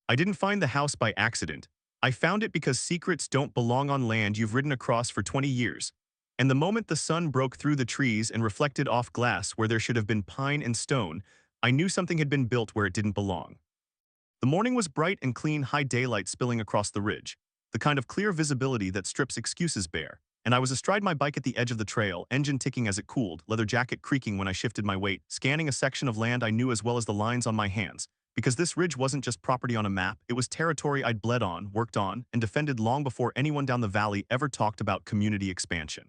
I didn't find the house by accident. I found it because secrets don't belong on land you've ridden across for 20 years. And the moment the sun broke through the trees and reflected off glass where there should have been pine and stone, I knew something had been built where it didn't belong. The morning was bright and clean, high daylight spilling across the ridge, the kind of clear visibility that strips excuses bare, and I was astride my bike at the edge of the trail, engine ticking as it cooled, leather jacket creaking when I shifted my weight, scanning a section of land I knew as well as the lines on my hands, because this ridge wasn't just property on a map, it was territory I'd bled on, worked on, and defended long before anyone down the valley ever talked about community expansion.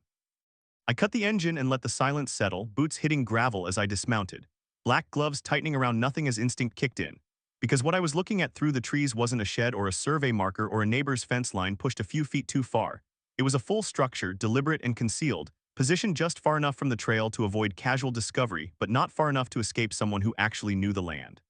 I cut the engine and let the silence settle, boots hitting gravel as I dismounted, black gloves tightening around nothing as instinct kicked in. Because what I was looking at through the trees wasn't a shed or a survey marker or a neighbor's fence line pushed a few feet too far. It was a full structure, deliberate and concealed, positioned just far enough from the trail to avoid casual discovery, but not far enough to escape someone who actually knew the land.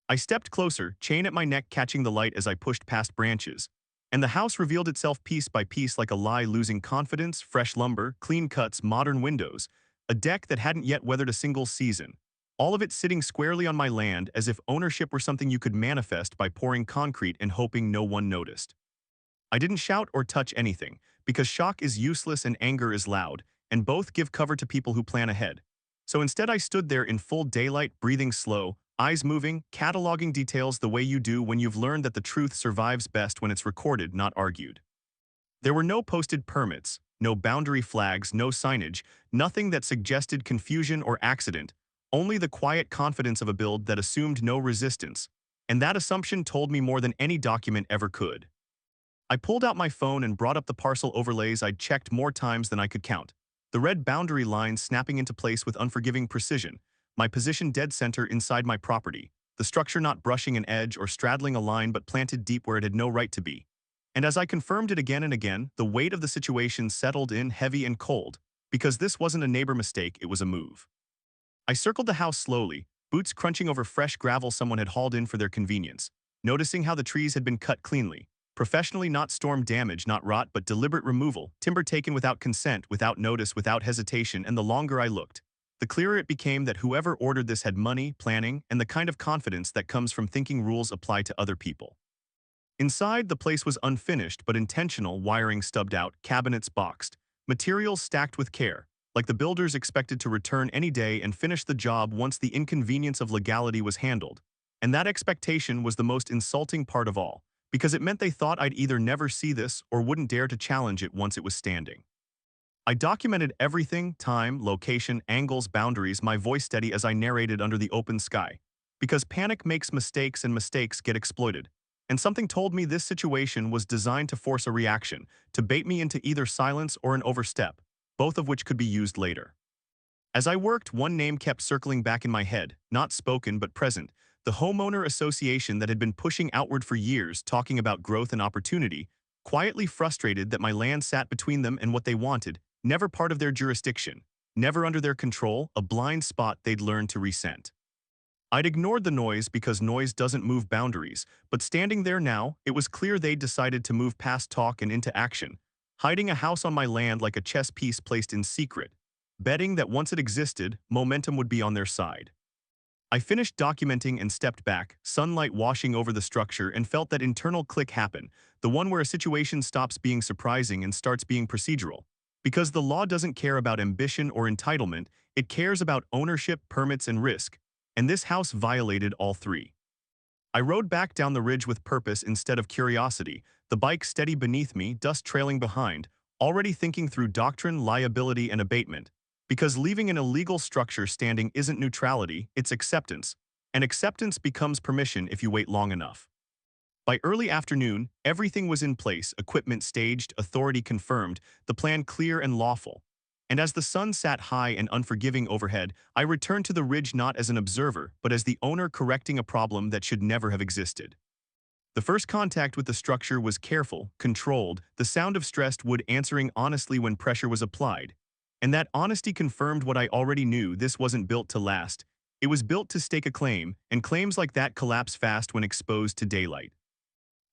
I stepped closer, chain at my neck catching the light as I pushed past branches, and the house revealed itself piece by piece like a lie, losing confidence, fresh lumber, clean cuts, modern windows, a deck that hadn't yet weathered a single season. All of it sitting squarely on my land as if ownership were something you could manifest by pouring concrete and hoping no one noticed. I didn't shout or touch anything, because shock is useless and anger is loud, and both give cover to people who plan ahead. So instead I stood there in full daylight, breathing slow, eyes moving, cataloging details the way you do when you've learned that the truth survives best when it's recorded, not argued. There were no posted permits, no boundary flags, no signage, nothing that suggested confusion or accident, only the quiet confidence of a build that assumed no resistance, and that assumption told me more than any document ever could. I pulled out my phone and brought up the parcel overlays I'd checked more times than I could count, the red boundary lines snapping into place with unforgiving precision, my position dead center inside my property, the structure not brushing an edge or straddling a line but planted deep where it had no right to be. And as I confirmed it again and again, the weight of the situation settled in heavy and cold, because this wasn't a neighbor mistake, it was a move. I circled the house slowly, boots crunching over fresh gravel someone had hauled in for their convenience, noticing how the trees had been cut cleanly, professionally, not storm damage, not rot, but deliberate removal, timber taken without consent, without notice, without hesitation, and the longer I looked, the clearer it became that whoever ordered this had money, planning, and the kind of confidence that comes from thinking rules apply to other people. Inside, the place was unfinished but intentional, wiring stubbed out, cabinets boxed, materials stacked with care, like the builders expected to return any day and finish the job once the inconvenience of legality was handled. And that expectation was the most insulting part of all, because it meant they thought I'd either never see this or wouldn't dare to challenge it once it was standing. I documented everything, time, location, angles, boundaries, my voice steady as I narrated under the open sky, because panic makes mistakes and mistakes get exploited. And something told me this situation was designed to force a reaction, to bait me into either silence or an overstep, both of which could be used later. As I worked, one name kept circling back in my head, not spoken but present, the Homeowner Association that had been pushing outward for years, talking about growth and opportunity, quietly frustrated that my land sat between them and what they wanted, never part of their jurisdiction, never under their control, a blind spot they'd learned to resent. I'd ignored the noise because noise doesn't move boundaries, but standing there now, it was clear they'd decided to move past talk and into action, hiding a house on my land like a chess piece placed in secret, betting that once it existed, momentum would be on their side. I finished documenting and stepped back, sunlight washing over the structure, and felt that internal click happen, the one where a situation stops being surprising and starts being procedural. Because the law doesn't care about ambition or entitlement, it cares about ownership, permits, and risk, and this house violated all three. I rode back down the ridge with purpose instead of curiosity, the bike steady beneath me, dust trailing behind, already thinking through doctrine, liability, and abatement. Because leaving an illegal structure standing isn't neutrality, it's acceptance. And acceptance becomes permission if you wait long enough. By early afternoon, everything was in place, equipment staged, authority confirmed, the plan clear and lawful. And as the sun sat high and unforgiving overhead, I returned to the ridge not as an observer, but as the owner correcting a problem that should never have existed. The first contact with the structure was careful, controlled, the sound of stressed wood answering honestly when pressure was applied. And that honesty confirmed what I already knew: this wasn't built to last. It was built to stake a claim, and claims like that collapse fast when exposed to daylight.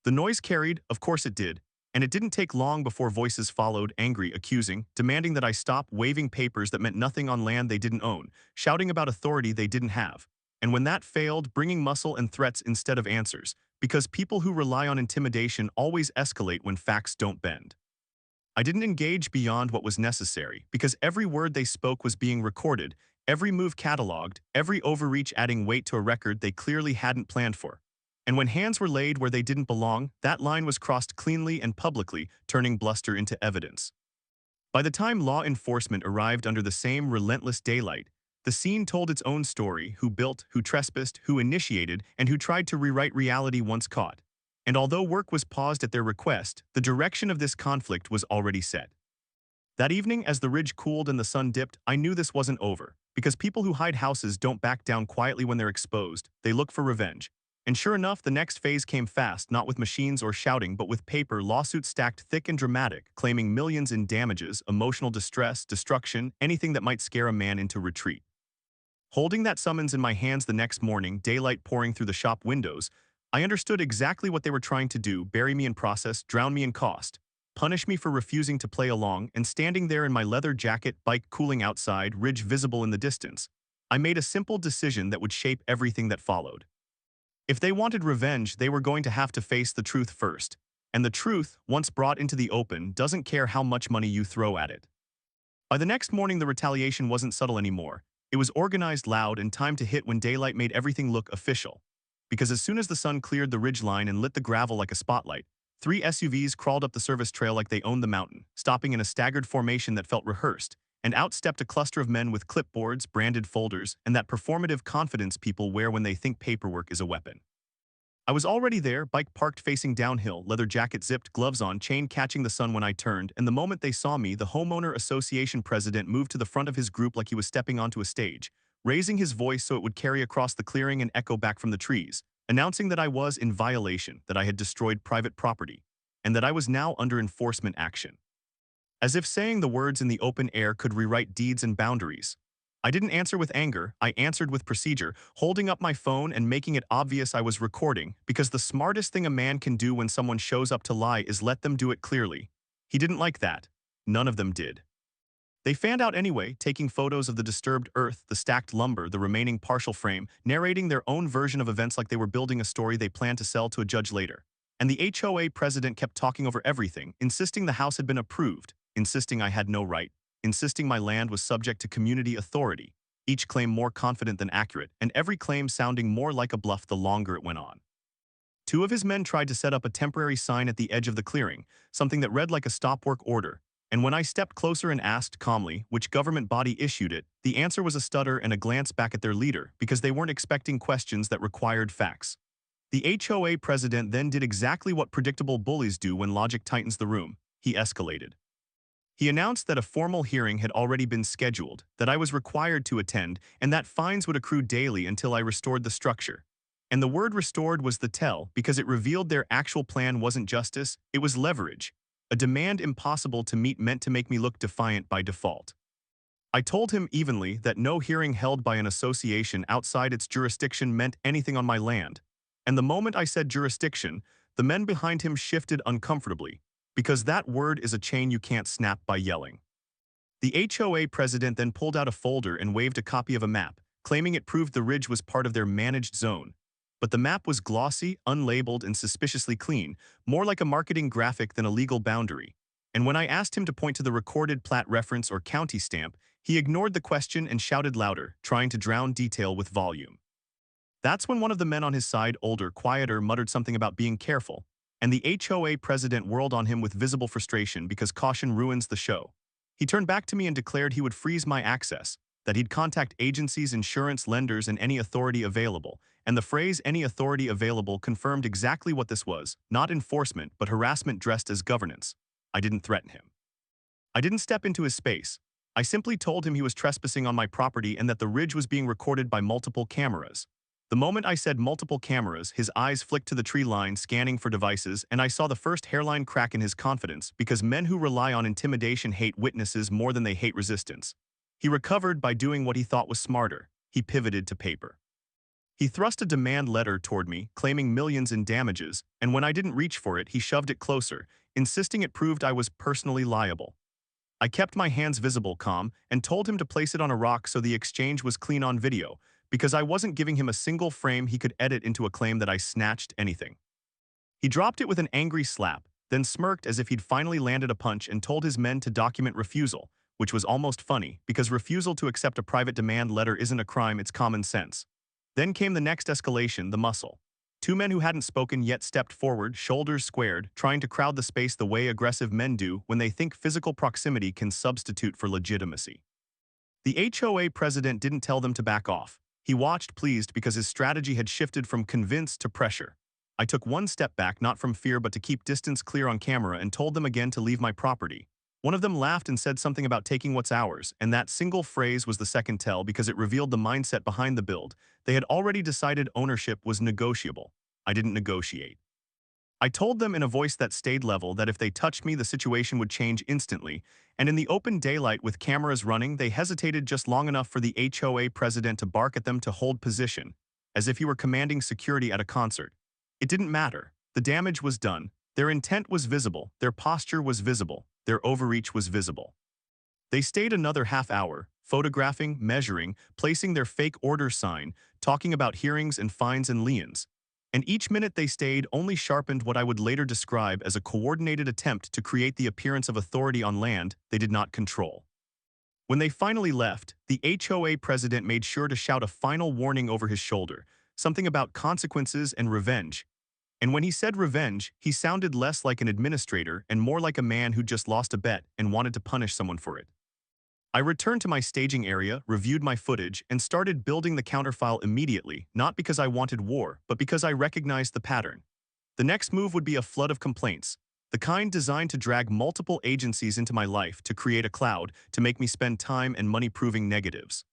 The noise carried, of course it did, and it didn't take long before voices followed, angry, accusing, demanding that I stop, waving papers that meant nothing on land they didn't own, shouting about authority they didn't have. And when that failed, bringing muscle and threats instead of answers, because people who rely on intimidation always escalate when facts don't bend. I didn't engage beyond what was necessary because every word they spoke was being recorded, every move cataloged, every overreach adding weight to a record they clearly hadn't planned for. And when hands were laid where they didn't belong, that line was crossed cleanly and publicly, turning bluster into evidence. By the time law enforcement arrived under the same relentless daylight, the scene told its own story: who built, who trespassed, who initiated, and who tried to rewrite reality once caught. And although work was paused at their request, the direction of this conflict was already set. That evening, as the ridge cooled and the sun dipped, I knew this wasn't over, because people who hide houses don't back down quietly when they're exposed, they look for revenge. And sure enough, the next phase came fast, not with machines or shouting, but with paper, lawsuits stacked thick and dramatic, claiming millions in damages, emotional distress, destruction, anything that might scare a man into retreat. Holding that summons in my hands the next morning, daylight pouring through the shop windows, I understood exactly what they were trying to do: bury me in process, drown me in cost, punish me for refusing to play along, and standing there in my leather jacket, bike cooling outside, ridge visible in the distance, I made a simple decision that would shape everything that followed. If they wanted revenge, they were going to have to face the truth first. And the truth, once brought into the open, doesn't care how much money you throw at it. By the next morning, the retaliation wasn't subtle anymore. It was organized, loud, and timed to hit when daylight made everything look official. Because as soon as the sun cleared the ridgeline and lit the gravel like a spotlight, 3 SUVs crawled up the service trail like they owned the mountain, stopping in a staggered formation that felt rehearsed, and out stepped a cluster of men with clipboards, branded folders, and that performative confidence people wear when they think paperwork is a weapon. I was already there, bike parked facing downhill, leather jacket zipped, gloves on, chain catching the sun when I turned, and the moment they saw me, the Homeowner Association president moved to the front of his group like he was stepping onto a stage, raising his voice so it would carry across the clearing and echo back from the trees, announcing that I was in violation, that I had destroyed private property, and that I was now under enforcement action. As if saying the words in the open air could rewrite deeds and boundaries. I didn't answer with anger, I answered with procedure, holding up my phone and making it obvious I was recording, because the smartest thing a man can do when someone shows up to lie is let them do it clearly. He didn't like that. None of them did. They fanned out anyway, taking photos of the disturbed earth, the stacked lumber, the remaining partial frame, narrating their own version of events like they were building a story they planned to sell to a judge later. And the HOA president kept talking over everything, insisting the house had been approved, insisting I had no right, insisting my land was subject to community authority, each claim more confident than accurate, and every claim sounding more like a bluff the longer it went on. 2 of his men tried to set up a temporary sign at the edge of the clearing, something that read like a stop work order, and when I stepped closer and asked calmly which government body issued it, the answer was a stutter and a glance back at their leader, because they weren't expecting questions that required facts. The HOA president then did exactly what predictable bullies do when logic tightens the room. He escalated. He announced that a formal hearing had already been scheduled, that I was required to attend, and that fines would accrue daily until I restored the structure. And the word restored was the tell, because it revealed their actual plan wasn't justice, it was leverage, a demand impossible to meet meant to make me look defiant by default. I told him evenly that no hearing held by an association outside its jurisdiction meant anything on my land. And the moment I said jurisdiction, the men behind him shifted uncomfortably, because that word is a chain you can't snap by yelling. The HOA president then pulled out a folder and waved a copy of a map, claiming it proved the ridge was part of their managed zone. But the map was glossy, unlabeled, and suspiciously clean, more like a marketing graphic than a legal boundary. And when I asked him to point to the recorded plat reference or county stamp, he ignored the question and shouted louder, trying to drown detail with volume. That's when one of the men on his side, older, quieter, muttered something about being careful, and the HOA president whirled on him with visible frustration because caution ruins the show. He turned back to me and declared he would freeze my access, that he'd contact agencies, insurance, lenders, and any authority available, and the phrase "any authority available" confirmed exactly what this was: not enforcement, but harassment dressed as governance. I didn't threaten him. I didn't step into his space. I simply told him he was trespassing on my property and that the ridge was being recorded by multiple cameras. The moment I said multiple cameras, his eyes flicked to the tree line, scanning for devices, and I saw the first hairline crack in his confidence, because men who rely on intimidation hate witnesses more than they hate resistance. He recovered by doing what he thought was smarter. He pivoted to paper. He thrust a demand letter toward me, claiming millions in damages, and when I didn't reach for it, he shoved it closer, insisting it proved I was personally liable. I kept my hands visible, calm, and told him to place it on a rock so the exchange was clean on video, because I wasn't giving him a single frame he could edit into a claim that I snatched anything. He dropped it with an angry slap, then smirked as if he'd finally landed a punch and told his men to document refusal, which was almost funny, because refusal to accept a private demand letter isn't a crime, it's common sense. Then came the next escalation, the muscle. Two men who hadn't spoken yet stepped forward, shoulders squared, trying to crowd the space the way aggressive men do when they think physical proximity can substitute for legitimacy. The HOA president didn't tell them to back off. He watched pleased because his strategy had shifted from convince to pressure. I took one step back, not from fear but to keep distance clear on camera, and told them again to leave my property. One of them laughed and said something about taking what's ours, and that single phrase was the second tell because it revealed the mindset behind the build. They had already decided ownership was negotiable. I didn't negotiate. I told them in a voice that stayed level that if they touched me, the situation would change instantly, and in the open daylight with cameras running, they hesitated just long enough for the HOA president to bark at them to hold position, as if he were commanding security at a concert. It didn't matter. The damage was done. Their intent was visible. Their posture was visible. Their overreach was visible. They stayed another half hour, photographing, measuring, placing their fake order sign, talking about hearings and fines and liens. And each minute they stayed only sharpened what I would later describe as a coordinated attempt to create the appearance of authority on land they did not control. When they finally left, the HOA president made sure to shout a final warning over his shoulder, something about consequences and revenge. And when he said revenge, he sounded less like an administrator and more like a man who just lost a bet and wanted to punish someone for it. I returned to my staging area, reviewed my footage, and started building the counterfile immediately, not because I wanted war, but because I recognized the pattern. The next move would be a flood of complaints, the kind designed to drag multiple agencies into my life, to create a cloud, to make me spend time and money proving negatives.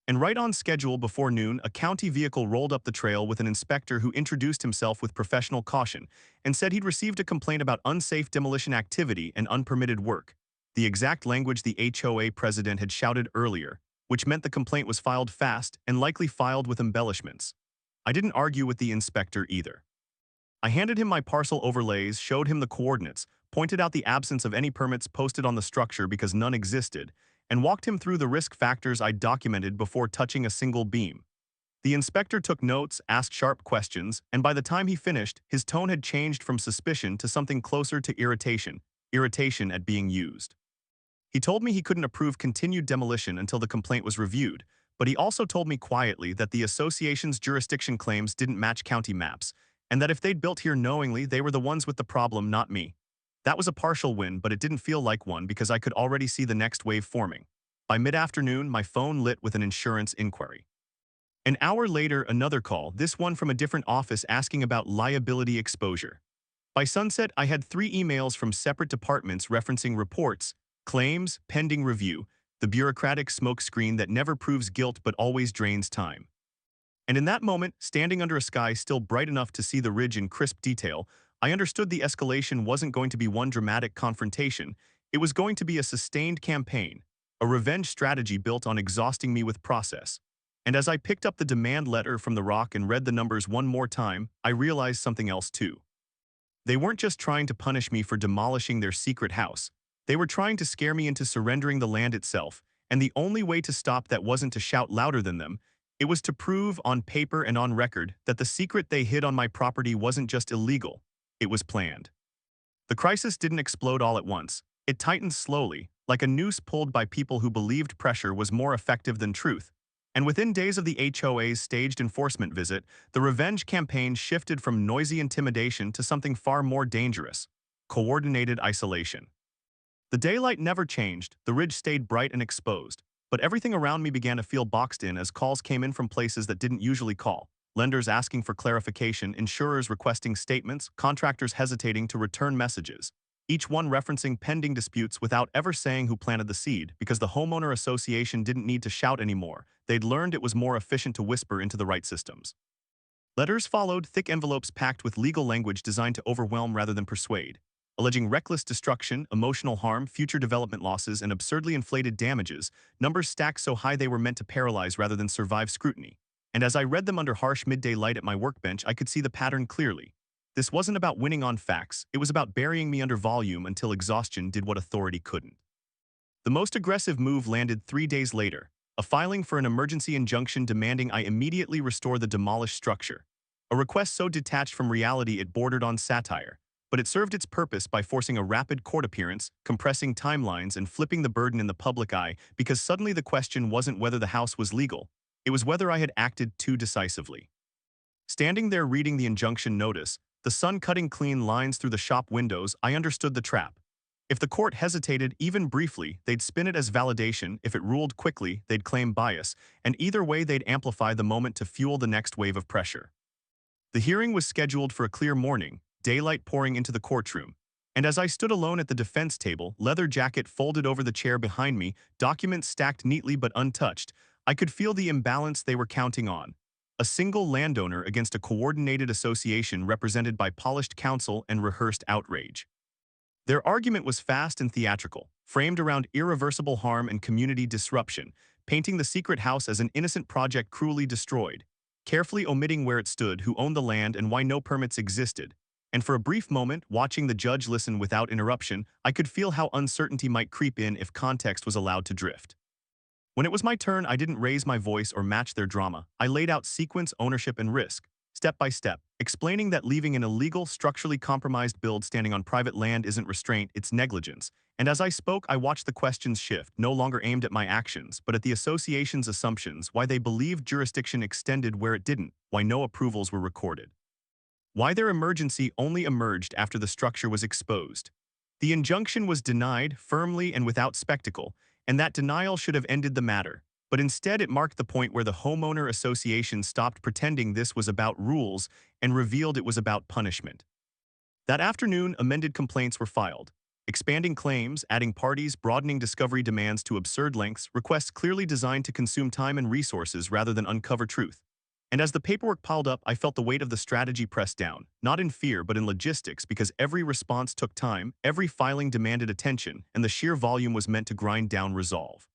And right on schedule before noon, a county vehicle rolled up the trail with an inspector who introduced himself with professional caution and said he'd received a complaint about unsafe demolition activity and unpermitted work. The exact language the HOA president had shouted earlier, which meant the complaint was filed fast and likely filed with embellishments. I didn't argue with the inspector either. I handed him my parcel overlays, showed him the coordinates, pointed out the absence of any permits posted on the structure because none existed, and walked him through the risk factors I'd documented before touching a single beam. The inspector took notes, asked sharp questions, and by the time he finished, his tone had changed from suspicion to something closer to irritation at being used. He told me he couldn't approve continued demolition until the complaint was reviewed, but he also told me quietly that the association's jurisdiction claims didn't match county maps, and that if they'd built here knowingly, they were the ones with the problem, not me. That was a partial win, but it didn't feel like one because I could already see the next wave forming. By mid-afternoon, my phone lit with an insurance inquiry. An hour later, another call, this one from a different office asking about liability exposure. By sunset, I had 3 emails from separate departments referencing reports, claims, pending review, the bureaucratic smokescreen that never proves guilt but always drains time. And in that moment, standing under a sky still bright enough to see the ridge in crisp detail, I understood the escalation wasn't going to be one dramatic confrontation. It was going to be a sustained campaign, a revenge strategy built on exhausting me with process. And as I picked up the demand letter from the rock and read the numbers one more time, I realized something else too. They weren't just trying to punish me for demolishing their secret house. They were trying to scare me into surrendering the land itself, and the only way to stop that wasn't to shout louder than them. It was to prove on paper and on record that the secret they hid on my property wasn't just illegal, it was planned. The crisis didn't explode all at once. It tightened slowly, like a noose pulled by people who believed pressure was more effective than truth. And within days of the HOA's staged enforcement visit, the revenge campaign shifted from noisy intimidation to something far more dangerous: coordinated isolation. The daylight never changed, the ridge stayed bright and exposed, but everything around me began to feel boxed in as calls came in from places that didn't usually call. Lenders asking for clarification, insurers requesting statements, contractors hesitating to return messages, each one referencing pending disputes without ever saying who planted the seed, because the Homeowner Association didn't need to shout anymore. They'd learned it was more efficient to whisper into the right systems. Letters followed, thick envelopes packed with legal language designed to overwhelm rather than persuade, alleging reckless destruction, emotional harm, future development losses, and absurdly inflated damages, numbers stacked so high they were meant to paralyze rather than survive scrutiny. And as I read them under harsh midday light at my workbench, I could see the pattern clearly. This wasn't about winning on facts, it was about burying me under volume until exhaustion did what authority couldn't. The most aggressive move landed 3 days later, a filing for an emergency injunction demanding I immediately restore the demolished structure. a request so detached from reality it bordered on satire. But it served its purpose by forcing a rapid court appearance, compressing timelines, and flipping the burden in the public eye, because suddenly the question wasn't whether the house was legal, it was whether I had acted too decisively. Standing there reading the injunction notice, the sun cutting clean lines through the shop windows, I understood the trap. If the court hesitated even briefly, they'd spin it as validation. If it ruled quickly, they'd claim bias, and either way they'd amplify the moment to fuel the next wave of pressure. The hearing was scheduled for a clear morning, daylight pouring into the courtroom. And as I stood alone at the defense table, leather jacket folded over the chair behind me, documents stacked neatly but untouched, I could feel the imbalance they were counting on. A single landowner against a coordinated association represented by polished counsel and rehearsed outrage. Their argument was fast and theatrical, framed around irreversible harm and community disruption, painting the secret house as an innocent project cruelly destroyed, carefully omitting where it stood, who owned the land, and why no permits existed. And for a brief moment, watching the judge listen without interruption, I could feel how uncertainty might creep in if context was allowed to drift. When it was my turn, I didn't raise my voice or match their drama. I laid out sequence, ownership, and risk, step by step, explaining that leaving an illegal, structurally compromised build standing on private land isn't restraint, it's negligence. And as I spoke, I watched the questions shift, no longer aimed at my actions, but at the association's assumptions, why they believed jurisdiction extended where it didn't, why no approvals were recorded, why their emergency only emerged after the structure was exposed. The injunction was denied, firmly and without spectacle, and that denial should have ended the matter. But instead it marked the point where the Homeowner Association stopped pretending this was about rules and revealed it was about punishment. That afternoon, amended complaints were filed, expanding claims, adding parties, broadening discovery demands to absurd lengths, requests clearly designed to consume time and resources rather than uncover truth. And as the paperwork piled up, I felt the weight of the strategy press down, not in fear but in logistics, because every response took time, every filing demanded attention, and the sheer volume was meant to grind down resolve.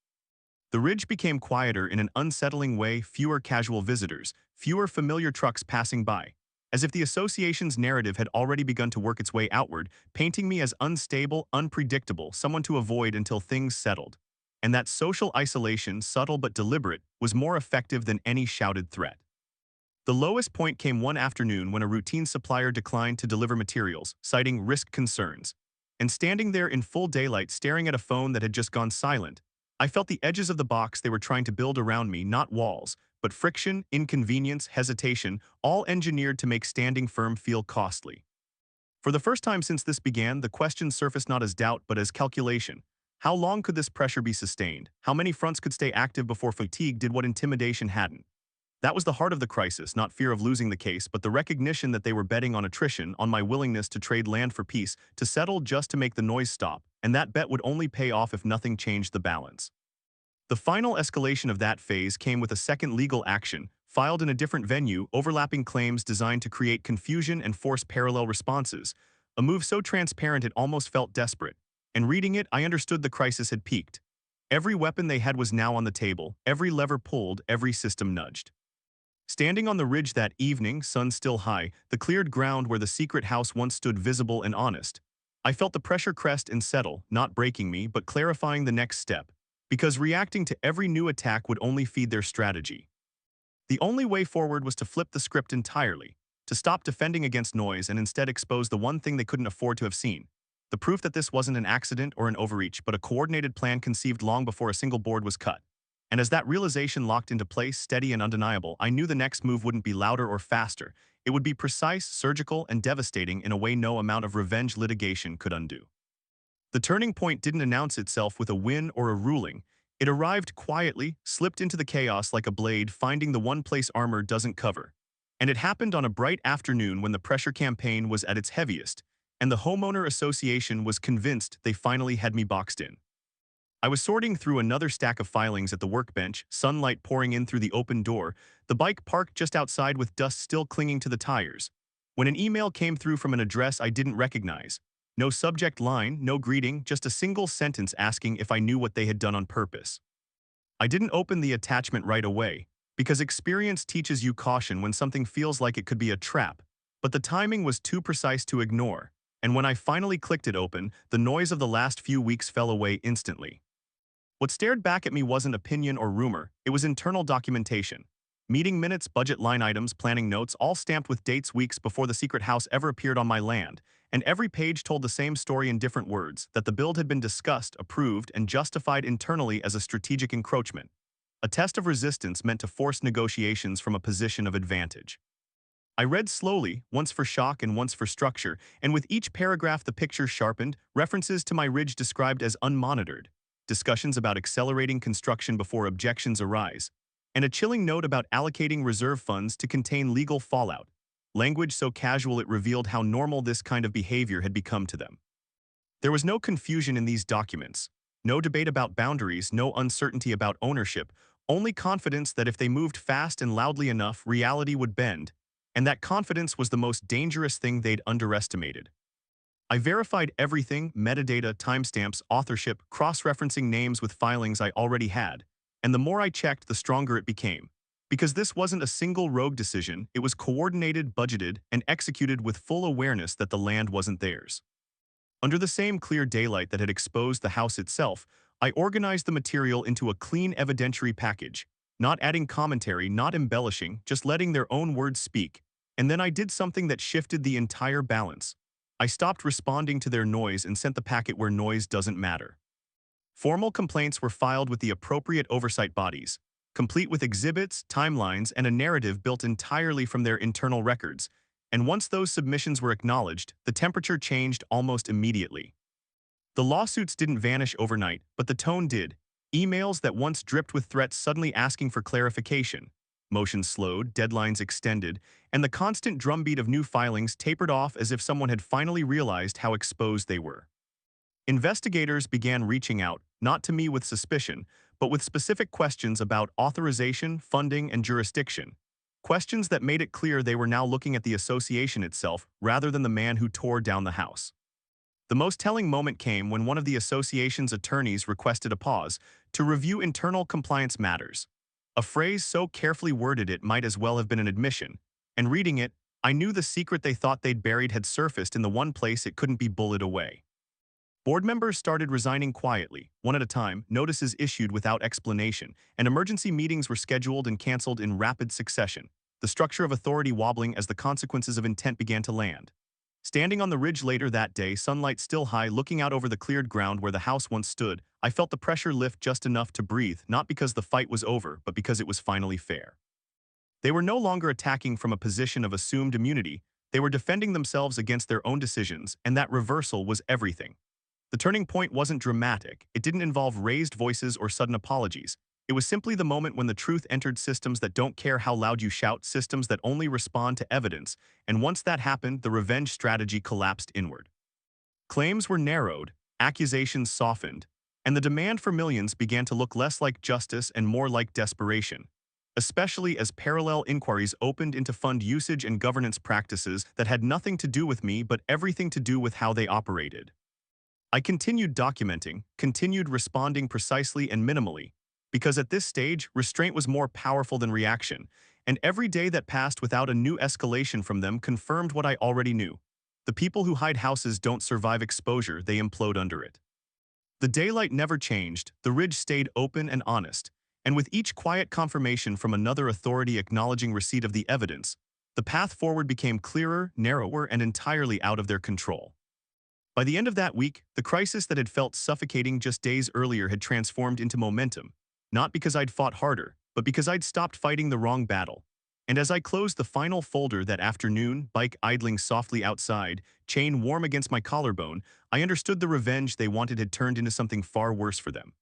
The ridge became quieter in an unsettling way, fewer casual visitors, fewer familiar trucks passing by, as if the association's narrative had already begun to work its way outward, painting me as unstable, unpredictable, someone to avoid until things settled. And that social isolation, subtle but deliberate, was more effective than any shouted threat. The lowest point came one afternoon when a routine supplier declined to deliver materials, citing risk concerns. And standing there in full daylight staring at a phone that had just gone silent, I felt the edges of the box they were trying to build around me, not walls, but friction, inconvenience, hesitation, all engineered to make standing firm feel costly. For the first time since this began, the question surfaced not as doubt but as calculation. How long could this pressure be sustained? How many fronts could stay active before fatigue did what intimidation hadn't? That was the heart of the crisis, not fear of losing the case, but the recognition that they were betting on attrition, on my willingness to trade land for peace, to settle just to make the noise stop, and that bet would only pay off if nothing changed the balance. The final escalation of that phase came with a second legal action, filed in a different venue, overlapping claims designed to create confusion and force parallel responses, a move so transparent it almost felt desperate. And reading it, I understood the crisis had peaked. Every weapon they had was now on the table, every lever pulled, every system nudged. Standing on the ridge that evening, sun still high, the cleared ground where the secret house once stood visible and honest, I felt the pressure crest and settle, not breaking me, but clarifying the next step, because reacting to every new attack would only feed their strategy. The only way forward was to flip the script entirely, to stop defending against noise and instead expose the one thing they couldn't afford to have seen, the proof that this wasn't an accident or an overreach, but a coordinated plan conceived long before a single board was cut. And as that realization locked into place, steady and undeniable, I knew the next move wouldn't be louder or faster. It would be precise, surgical, and devastating in a way no amount of revenge litigation could undo. The turning point didn't announce itself with a win or a ruling. It arrived quietly, slipped into the chaos like a blade, finding the one place armor doesn't cover. And it happened on a bright afternoon when the pressure campaign was at its heaviest, and the Homeowner Association was convinced they finally had me boxed in. I was sorting through another stack of filings at the workbench, sunlight pouring in through the open door, the bike parked just outside with dust still clinging to the tires, when an email came through from an address I didn't recognize. No subject line, no greeting, just a single sentence asking if I knew what they had done on purpose. I didn't open the attachment right away, because experience teaches you caution when something feels like it could be a trap, but the timing was too precise to ignore, and when I finally clicked it open, the noise of the last few weeks fell away instantly. What stared back at me wasn't opinion or rumor, it was internal documentation. Meeting minutes, budget line items, planning notes, all stamped with dates weeks before the secret house ever appeared on my land, and every page told the same story in different words, that the build had been discussed, approved, and justified internally as a strategic encroachment. A test of resistance meant to force negotiations from a position of advantage. I read slowly, once for shock and once for structure, and with each paragraph the picture sharpened, references to my ridge described as unmonitored, discussions about accelerating construction before objections arise, and a chilling note about allocating reserve funds to contain legal fallout, language so casual it revealed how normal this kind of behavior had become to them. There was no confusion in these documents, no debate about boundaries, no uncertainty about ownership, only confidence that if they moved fast and loudly enough, reality would bend, and that confidence was the most dangerous thing they'd underestimated. I verified everything, metadata, timestamps, authorship, cross-referencing names with filings I already had, and the more I checked, the stronger it became. Because this wasn't a single rogue decision, it was coordinated, budgeted, and executed with full awareness that the land wasn't theirs. Under the same clear daylight that had exposed the house itself, I organized the material into a clean evidentiary package, not adding commentary, not embellishing, just letting their own words speak. And then I did something that shifted the entire balance. I stopped responding to their noise and sent the packet where noise doesn't matter. Formal complaints were filed with the appropriate oversight bodies, complete with exhibits, timelines, and a narrative built entirely from their internal records. And once those submissions were acknowledged, the temperature changed almost immediately. The lawsuits didn't vanish overnight, but the tone did. Emails that once dripped with threats suddenly asking for clarification. Motions slowed, deadlines extended, and the constant drumbeat of new filings tapered off as if someone had finally realized how exposed they were. Investigators began reaching out, not to me with suspicion, but with specific questions about authorization, funding, and jurisdiction. Questions that made it clear they were now looking at the association itself rather than the man who tore down the house. The most telling moment came when one of the association's attorneys requested a pause to review internal compliance matters. A phrase so carefully worded it might as well have been an admission, and reading it, I knew the secret they thought they'd buried had surfaced in the one place it couldn't be bullied away. Board members started resigning quietly, one at a time, notices issued without explanation, and emergency meetings were scheduled and canceled in rapid succession, the structure of authority wobbling as the consequences of intent began to land. Standing on the ridge later that day, sunlight still high, looking out over the cleared ground where the house once stood, I felt the pressure lift just enough to breathe, not because the fight was over, but because it was finally fair. They were no longer attacking from a position of assumed immunity, they were defending themselves against their own decisions, and that reversal was everything. The turning point wasn't dramatic, it didn't involve raised voices or sudden apologies. It was simply the moment when the truth entered systems that don't care how loud you shout, systems that only respond to evidence, and once that happened, the revenge strategy collapsed inward. Claims were narrowed, accusations softened, and the demand for millions began to look less like justice and more like desperation, especially as parallel inquiries opened into fund usage and governance practices that had nothing to do with me but everything to do with how they operated. I continued documenting, continued responding precisely and minimally, because at this stage, restraint was more powerful than reaction, and every day that passed without a new escalation from them confirmed what I already knew. The people who hide houses don't survive exposure, they implode under it. The daylight never changed, the ridge stayed open and honest, and with each quiet confirmation from another authority acknowledging receipt of the evidence, the path forward became clearer, narrower, and entirely out of their control. By the end of that week, the crisis that had felt suffocating just days earlier had transformed into momentum, not because I'd fought harder, but because I'd stopped fighting the wrong battle. And as I closed the final folder that afternoon, bike idling softly outside, chain warm against my collarbone, I understood the revenge they wanted had turned into something far worse for them.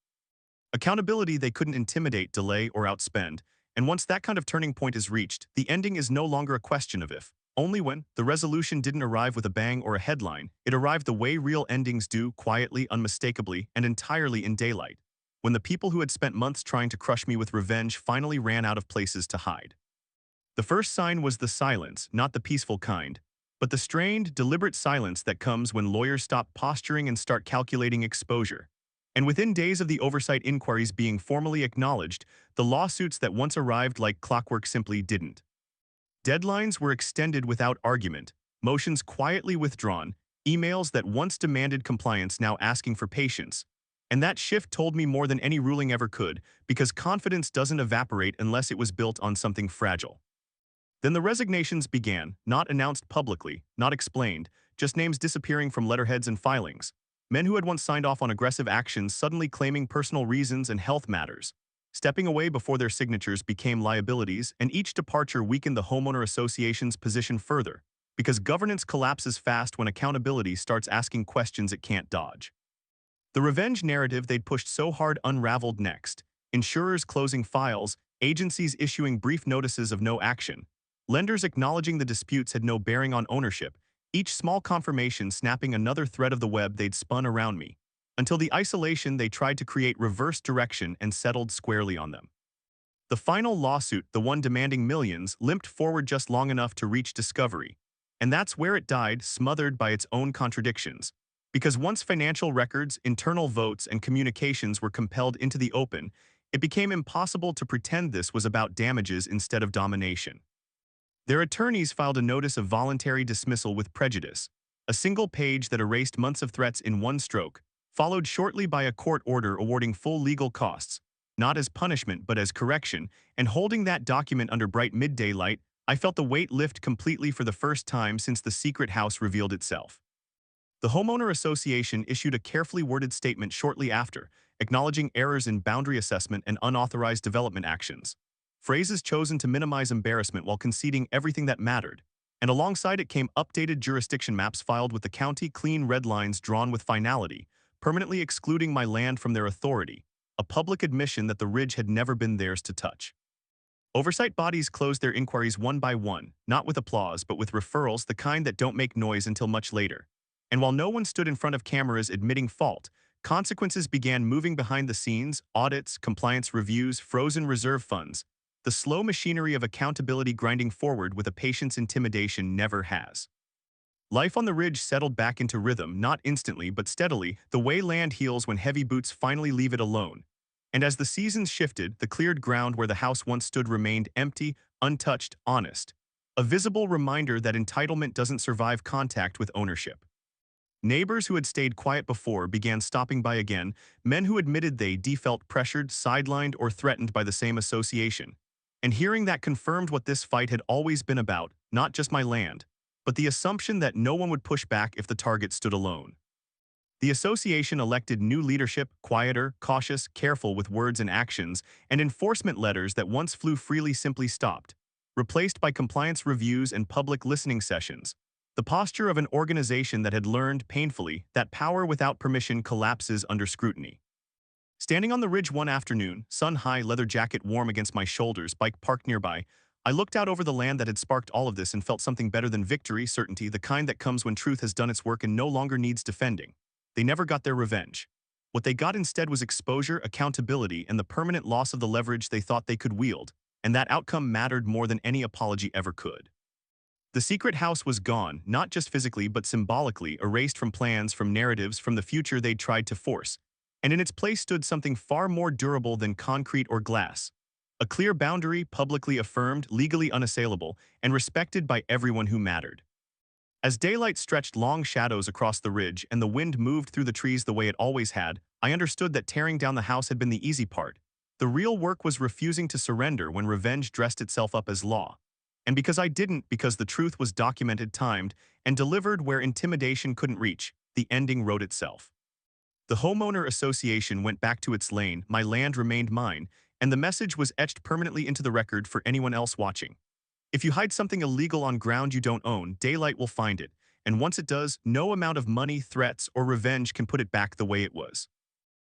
Accountability they couldn't intimidate, delay, or outspend, and once that kind of turning point is reached, the ending is no longer a question of if, only when. The resolution didn't arrive with a bang or a headline, it arrived the way real endings do, quietly, unmistakably, and entirely in daylight, when the people who had spent months trying to crush me with revenge finally ran out of places to hide. The first sign was the silence, not the peaceful kind, but the strained, deliberate silence that comes when lawyers stop posturing and start calculating exposure. And within days of the oversight inquiries being formally acknowledged, the lawsuits that once arrived like clockwork simply didn't. Deadlines were extended without argument, motions quietly withdrawn, emails that once demanded compliance now asking for patience, And that shift told me more than any ruling ever could, because confidence doesn't evaporate unless it was built on something fragile. Then the resignations began, not announced publicly, not explained, just names disappearing from letterheads and filings. Men who had once signed off on aggressive actions suddenly claiming personal reasons and health matters. Stepping away before their signatures became liabilities, and each departure weakened the Homeowner Association's position further, because governance collapses fast when accountability starts asking questions it can't dodge. The revenge narrative they'd pushed so hard unraveled next. Insurers closing files, agencies issuing brief notices of no action, lenders acknowledging the disputes had no bearing on ownership, each small confirmation snapping another thread of the web they'd spun around me, until the isolation they tried to create reversed direction and settled squarely on them. The final lawsuit, the one demanding millions, limped forward just long enough to reach discovery. And that's where it died, smothered by its own contradictions. Because once financial records, internal votes, and communications were compelled into the open, it became impossible to pretend this was about damages instead of domination. Their attorneys filed a notice of voluntary dismissal with prejudice, a single page that erased months of threats in one stroke, followed shortly by a court order awarding full legal costs, not as punishment but as correction, and holding that document under bright midday light, I felt the weight lift completely for the first time since the secret house revealed itself. The Homeowner Association issued a carefully worded statement shortly after, acknowledging errors in boundary assessment and unauthorized development actions. Phrases chosen to minimize embarrassment while conceding everything that mattered. And alongside it came updated jurisdiction maps filed with the county, clean red lines drawn with finality, permanently excluding my land from their authority, a public admission that the ridge had never been theirs to touch. Oversight bodies closed their inquiries one by one, not with applause but with referrals, the kind that don't make noise until much later. And while no one stood in front of cameras admitting fault, consequences began moving behind the scenes: audits, compliance reviews, frozen reserve funds, the slow machinery of accountability grinding forward with a patience intimidation never has. Life on the ridge settled back into rhythm, not instantly but steadily, the way land heals when heavy boots finally leave it alone. And as the seasons shifted, the cleared ground where the house once stood remained empty, untouched, honest. A visible reminder that entitlement doesn't survive contact with ownership. Neighbors who had stayed quiet before began stopping by again, men who admitted they felt pressured, sidelined, or threatened by the same association. And hearing that confirmed what this fight had always been about, not just my land, but the assumption that no one would push back if the target stood alone. The association elected new leadership, quieter, cautious, careful with words and actions, and enforcement letters that once flew freely simply stopped, replaced by compliance reviews and public listening sessions. The posture of an organization that had learned, painfully, that power without permission collapses under scrutiny. Standing on the ridge one afternoon, sun-high, leather jacket warm against my shoulders, bike parked nearby, I looked out over the land that had sparked all of this and felt something better than victory, certainty, the kind that comes when truth has done its work and no longer needs defending. They never got their revenge. What they got instead was exposure, accountability, and the permanent loss of the leverage they thought they could wield, and that outcome mattered more than any apology ever could. The secret house was gone, not just physically but symbolically, erased from plans, from narratives, from the future they'd tried to force. And in its place stood something far more durable than concrete or glass. A clear boundary, publicly affirmed, legally unassailable, and respected by everyone who mattered. As daylight stretched long shadows across the ridge and the wind moved through the trees the way it always had, I understood that tearing down the house had been the easy part. The real work was refusing to surrender when revenge dressed itself up as law. And because I didn't, because the truth was documented, timed, and delivered where intimidation couldn't reach, the ending wrote itself. The Homeowner Association went back to its lane, my land remained mine, and the message was etched permanently into the record for anyone else watching. If you hide something illegal on ground you don't own, daylight will find it, and once it does, no amount of money, threats, or revenge can put it back the way it was.